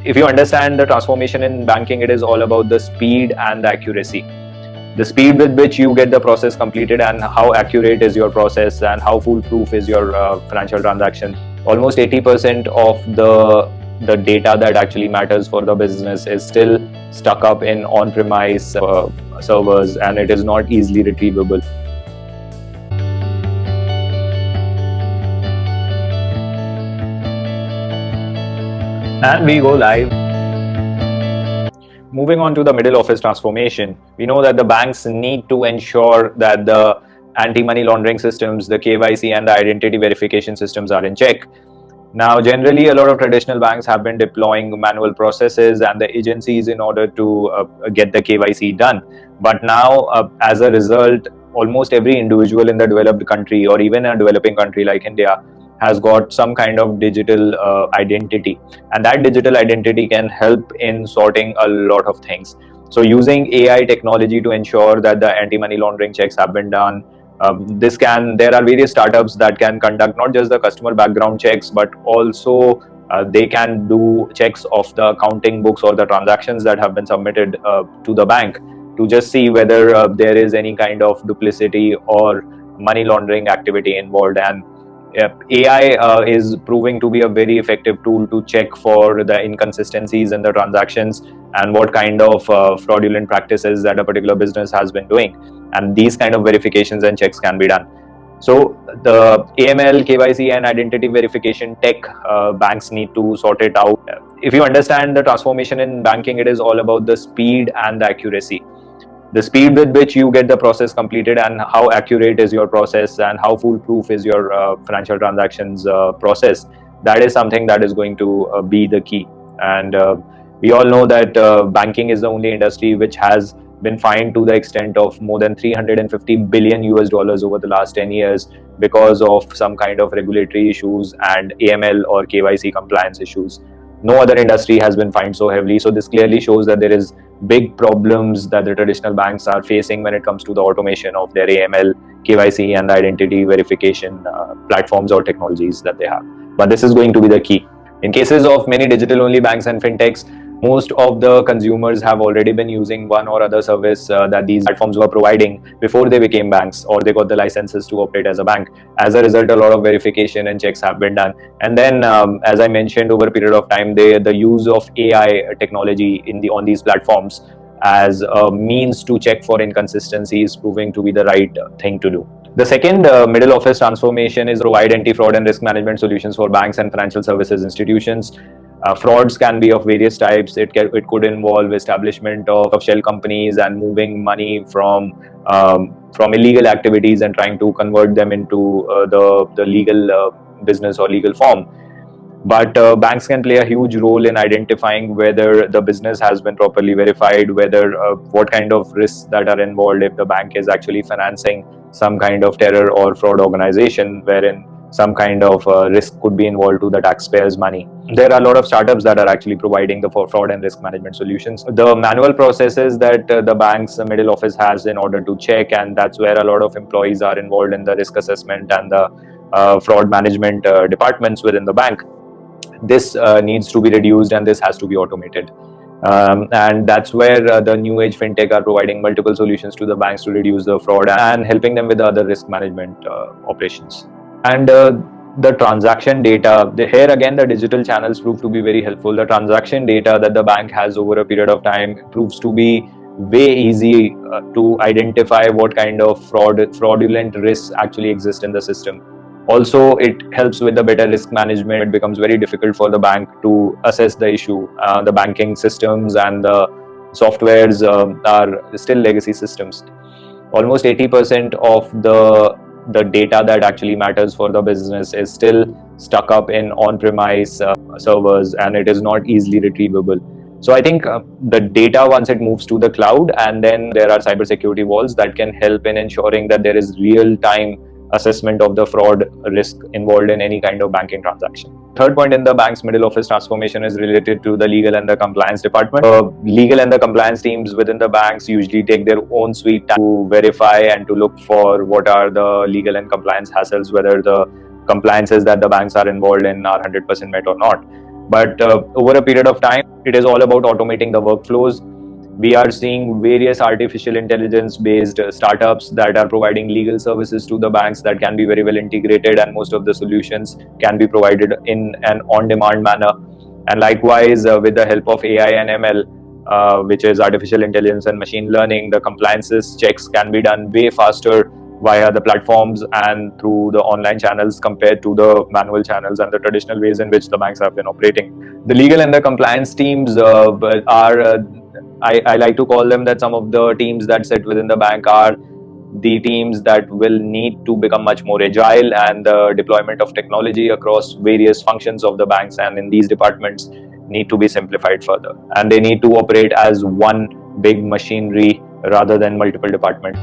If you understand the transformation in banking, it is all about the speed and the accuracy. The speed with which you get the process completed and how accurate is your process and how foolproof is your financial transaction. Almost 80% of the data that actually matters for the business is still stuck up in on-premise servers, and it is not easily retrievable. And we go live. Moving on to the middle office transformation, we know that the banks need to ensure that the anti-money laundering systems, the KYC and the identity verification systems are in check. Now, generally, a lot of traditional banks have been deploying manual processes and the agencies in order to get the KYC done. But now, as a result, almost every individual in the developed country or even a developing country like India has got some kind of digital identity, and that digital identity can help in sorting a lot of things. So using AI technology to ensure that the anti-money laundering checks have been done, there are various startups that can conduct not just the customer background checks, but also they can do checks of the accounting books or the transactions that have been submitted to the bank to just see whether there is any kind of duplicity or money laundering activity involved. And AI is proving to be a very effective tool to check for the inconsistencies in the transactions and what kind of fraudulent practices that a particular business has been doing. And these kind of verifications and checks can be done. So the AML, KYC and identity verification tech, banks need to sort it out. If you understand the transformation in banking, it is all about the speed and the accuracy. The speed with which you get the process completed and how accurate is your process and how foolproof is your financial transactions process, that is something that is going to be the key. And we all know that banking is the only industry which has been fined to the extent of more than 350 billion US dollars over the last 10 years because of some kind of regulatory issues and AML or KYC compliance issues. No other industry has been fined so heavily. So this clearly shows that there is big problems that the traditional banks are facing when it comes to the automation of their AML, KYC and identity verification platforms or technologies that they have. But this is going to be the key. In cases of many digital-only banks and fintechs, most of the consumers have already been using one or other service that these platforms were providing before they became banks or they got the licenses to operate as a bank. As a result, a lot of verification and checks have been done. And then, as I mentioned, over a period of time, the use of AI technology on these platforms as a means to check for inconsistencies proving to be the right thing to do. The second middle office transformation is provide anti-fraud and risk management solutions for banks and financial services institutions. Frauds can be of various types. It could involve establishment of shell companies and moving money from illegal activities and trying to convert them into the legal business or legal form. But banks can play a huge role in identifying whether the business has been properly verified, whether what kind of risks that are involved if the bank is actually financing some kind of terror or fraud organization wherein some kind of risk could be involved to the taxpayers' money. There are a lot of startups that are actually providing the fraud and risk management solutions. The manual processes that the bank's middle office has in order to check, and that's where a lot of employees are involved in the risk assessment and the fraud management departments within the bank. This needs to be reduced and this has to be automated. And that's where the new age fintech are providing multiple solutions to the banks to reduce the fraud and helping them with the other risk management operations. And the transaction data, here again the digital channels prove to be very helpful. The transaction data that the bank has over a period of time proves to be way easy to identify what kind of fraudulent risks actually exist in the system. Also, it helps with the better risk management. It becomes very difficult for the bank to assess the issue. The banking systems and the softwares are still legacy systems. Almost 80% of the data that actually matters for the business is still stuck up in on-premise servers, and it is not easily retrievable. So I think the data, once it moves to the cloud, and then there are cybersecurity walls that can help in ensuring that there is real-time assessment of the fraud risk involved in any kind of banking transaction. Third point in the bank's middle office transformation is related to the legal and the compliance department. Legal and the compliance teams within the banks usually take their own sweet time to verify and to look for what are the legal and compliance hassles, whether the compliances that the banks are involved in are 100% met or not. But over a period of time, it is all about automating the workflows. We are seeing various artificial intelligence based startups that are providing legal services to the banks that can be very well integrated, and most of the solutions can be provided in an on-demand manner. And likewise, with the help of AI and ML, which is artificial intelligence and machine learning, the compliances checks can be done way faster via the platforms and through the online channels compared to the manual channels and the traditional ways in which the banks have been operating. The legal and the compliance teams are I like to call them that some of the teams that sit within the bank are the teams that will need to become much more agile, and the deployment of technology across various functions of the banks and in these departments need to be simplified further, and they need to operate as one big machinery rather than multiple departments.